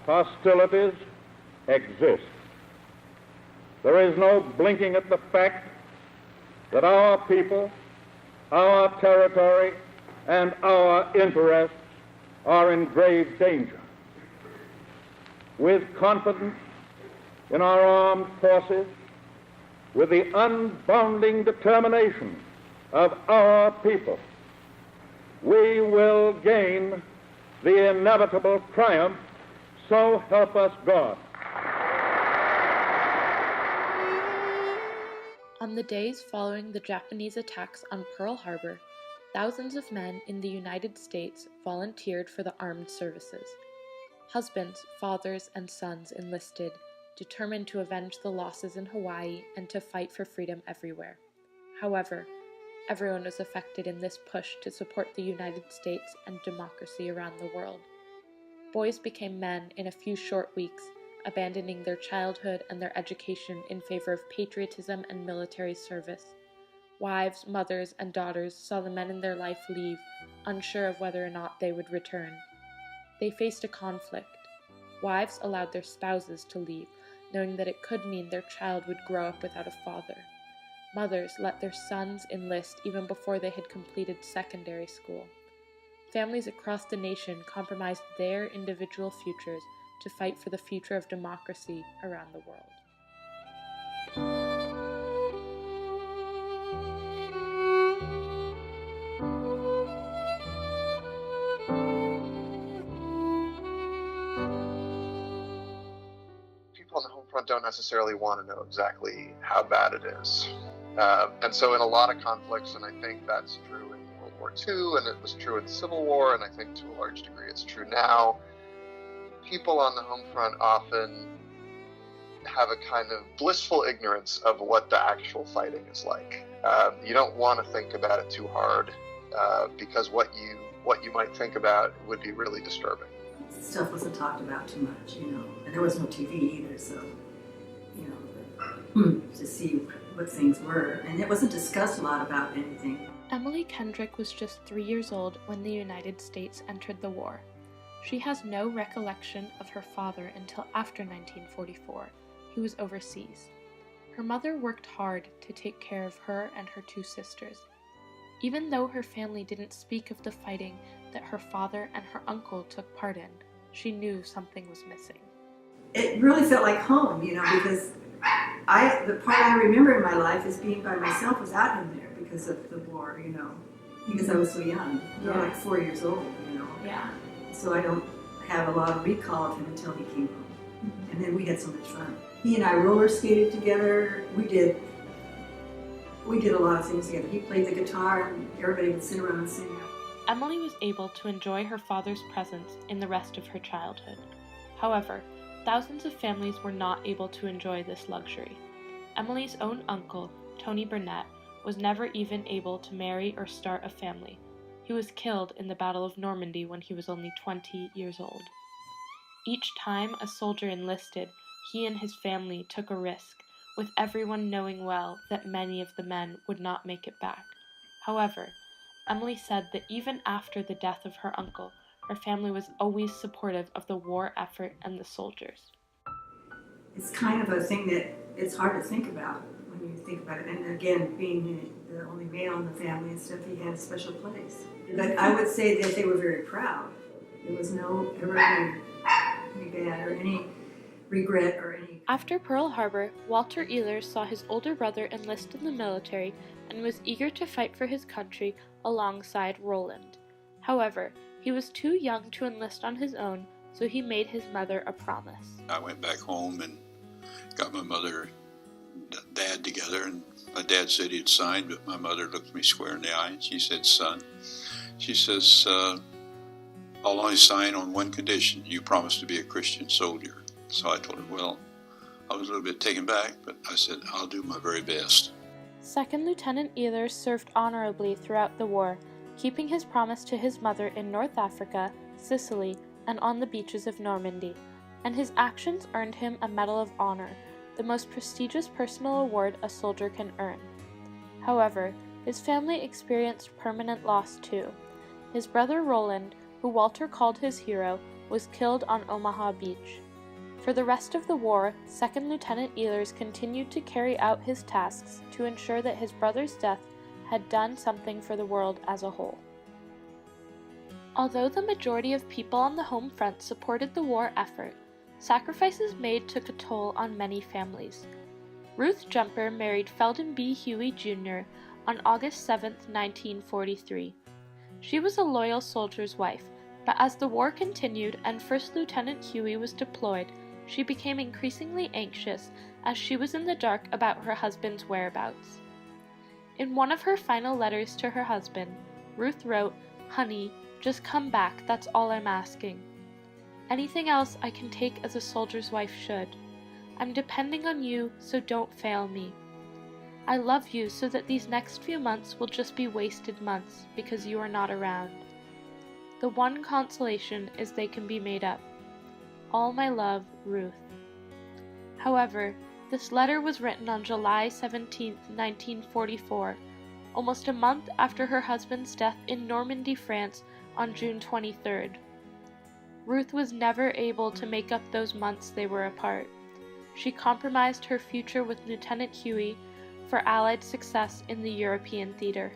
hostilities exist. There is no blinking at the fact that our people, our territory, and our interests are in grave danger. With confidence in our armed forces, with the unbounding determination of our people, we will gain the inevitable triumph, so help us God. On the days following the Japanese attacks on Pearl Harbor, thousands of men in the United States volunteered for the armed services. Husbands, fathers, and sons enlisted, determined to avenge the losses in Hawaii and to fight for freedom everywhere. However, everyone was affected in this push to support the United States and democracy around the world. Boys became men in a few short weeks, abandoning their childhood and their education in favor of patriotism and military service. Wives, mothers, and daughters saw the men in their life leave, unsure of whether or not they would return. They faced a conflict. Wives allowed their spouses to leave, knowing that it could mean their child would grow up without a father. Mothers let their sons enlist even before they had completed secondary school. Families across the nation compromised their individual futures to fight for the future of democracy around the world. People on the home front don't necessarily want to know exactly how bad it is. And so in a lot of conflicts, and I think that's true in World War II, and it was true in the Civil War, and I think to a large degree it's true now, people on the home front often have a kind of blissful ignorance of what the actual fighting is like. You don't want to think about it too hard, because what you might think about would be really disturbing. Stuff wasn't talked about too much, and there was no TV either, so, to see what things were, and it wasn't discussed a lot about anything. Emily Kendrick was just 3 years old when the United States entered the war. She has no recollection of her father until after 1944. He was overseas. Her mother worked hard to take care of her and her two sisters. Even though her family didn't speak of the fighting that her father and her uncle took part in, she knew something was missing. It really felt like home, because the part I remember in my life is being by myself without him there because of the war, because I was so young. Yeah. Like 4 years old, Yeah. So I don't have a lot of recall of him until he came home. Mm-hmm. And then we had so much fun. He and I roller skated together. We did a lot of things together. He played the guitar and everybody would sit around and sing. Emily was able to enjoy her father's presence in the rest of her childhood. However, thousands of families were not able to enjoy this luxury. Emily's own uncle, Tony Burnett, was never even able to marry or start a family. He was killed in the Battle of Normandy when he was only 20 years old. Each time a soldier enlisted, he and his family took a risk, with everyone knowing well that many of the men would not make it back. However, Emily said that even after the death of her uncle, her family was always supportive of the war effort and the soldiers. It's kind of a thing that it's hard to think about when you think about it. And again, being the only male in the family and stuff, he had a special place. But I would say that they were very proud. There was ever any bad or any regret or any... After Pearl Harbor, Walter Ehlers saw his older brother enlist in the military and was eager to fight for his country alongside Roland. However, he was too young to enlist on his own, so he made his mother a promise. I went back home and got my mother and dad together, and my dad said he'd signed, but my mother looked me square in the eye and she said, "Son," she says, "I'll only sign on one condition. You promise to be a Christian soldier." So I told her, well, I was a little bit taken back, but I said, "I'll do my very best." Second Lieutenant Ehlers served honorably throughout the war, keeping his promise to his mother in North Africa, Sicily, and on the beaches of Normandy, and his actions earned him a Medal of Honor, the most prestigious personal award a soldier can earn. However, his family experienced permanent loss too. His brother Roland, who Walter called his hero, was killed on Omaha Beach. For the rest of the war, 2nd Lieutenant Ehlers continued to carry out his tasks to ensure that his brother's death had done something for the world as a whole. Although the majority of people on the home front supported the war effort, sacrifices made took a toll on many families. Ruth Jumper married Felden B. Huey Jr. on August 7, 1943. She was a loyal soldier's wife, but as the war continued and 1st Lieutenant Huey was deployed, she became increasingly anxious as she was in the dark about her husband's whereabouts. In one of her final letters to her husband, Ruth wrote, "Honey, just come back, that's all I'm asking. Anything else I can take as a soldier's wife should. I'm depending on you, so don't fail me. I love you so that these next few months will just be wasted months because you are not around. The one consolation is they can be made up. All my love, Ruth." However, this letter was written on July 17, 1944, almost a month after her husband's death in Normandy, France, on June 23rd. Ruth was never able to make up those months they were apart. She compromised her future with Lieutenant Huey for Allied success in the European theater.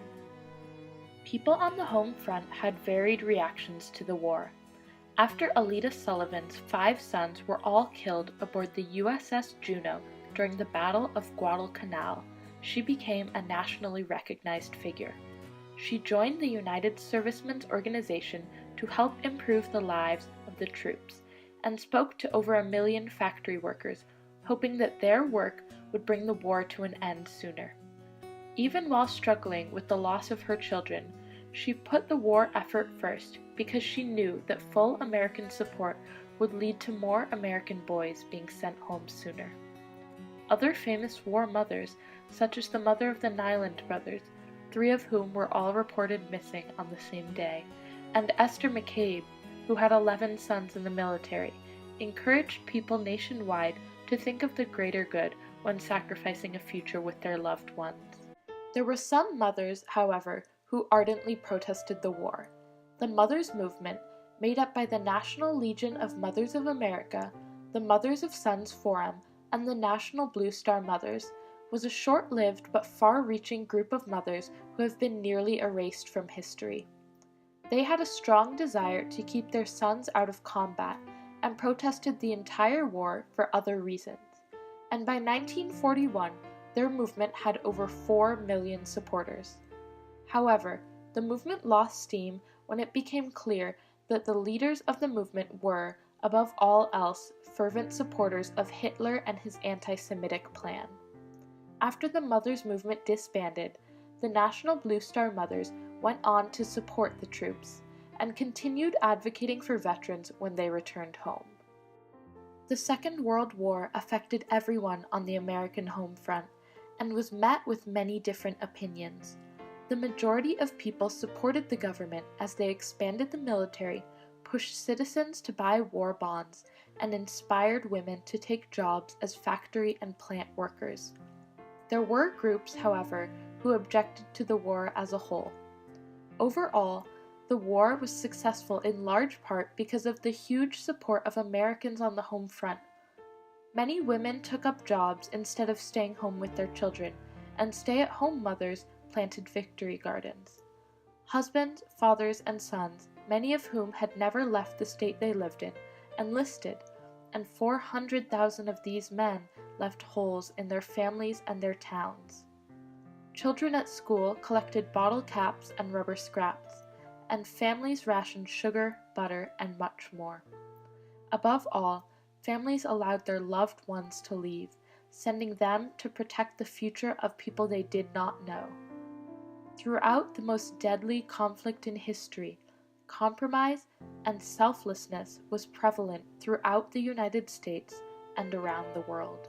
People on the home front had varied reactions to the war. After Alida Sullivan's 5 sons were all killed aboard the USS Juno during the Battle of Guadalcanal, she became a nationally recognized figure. She joined the United Servicemen's Organization to help improve the lives of the troops, and spoke to over 1 million factory workers, hoping that their work would bring the war to an end sooner. Even while struggling with the loss of her children, she put the war effort first because she knew that full American support would lead to more American boys being sent home sooner. Other famous war mothers, such as the mother of the Nyland brothers, 3 of whom were all reported missing on the same day, and Esther McCabe, who had 11 sons in the military, encouraged people nationwide to think of the greater good when sacrificing a future with their loved ones. There were some mothers, however, who ardently protested the war. The Mothers Movement, made up by the National Legion of Mothers of America, the Mothers of Sons Forum, and the National Blue Star Mothers, was a short-lived but far-reaching group of mothers who have been nearly erased from history. They had a strong desire to keep their sons out of combat and protested the entire war for other reasons, and by 1941, their movement had over 4 million supporters. However, the movement lost steam when it became clear that the leaders of the movement were, above all else, fervent supporters of Hitler and his anti-Semitic plan. After the Mothers Movement disbanded, the National Blue Star Mothers went on to support the troops and continued advocating for veterans when they returned home. The Second World War affected everyone on the American home front and was met with many different opinions. The majority of people supported the government as they expanded the military, pushed citizens to buy war bonds, and inspired women to take jobs as factory and plant workers. There were groups, however, who objected to the war as a whole. Overall, the war was successful in large part because of the huge support of Americans on the home front. Many women took up jobs instead of staying home with their children, and stay-at-home mothers planted victory gardens. Husbands, fathers, and sons, many of whom had never left the state they lived in, enlisted, and 400,000 of these men left holes in their families and their towns. Children at school collected bottle caps and rubber scraps, and families rationed sugar, butter, and much more. Above all, families allowed their loved ones to leave, sending them to protect the future of people they did not know. Throughout the most deadly conflict in history, compromise and selflessness was prevalent throughout the United States and around the world.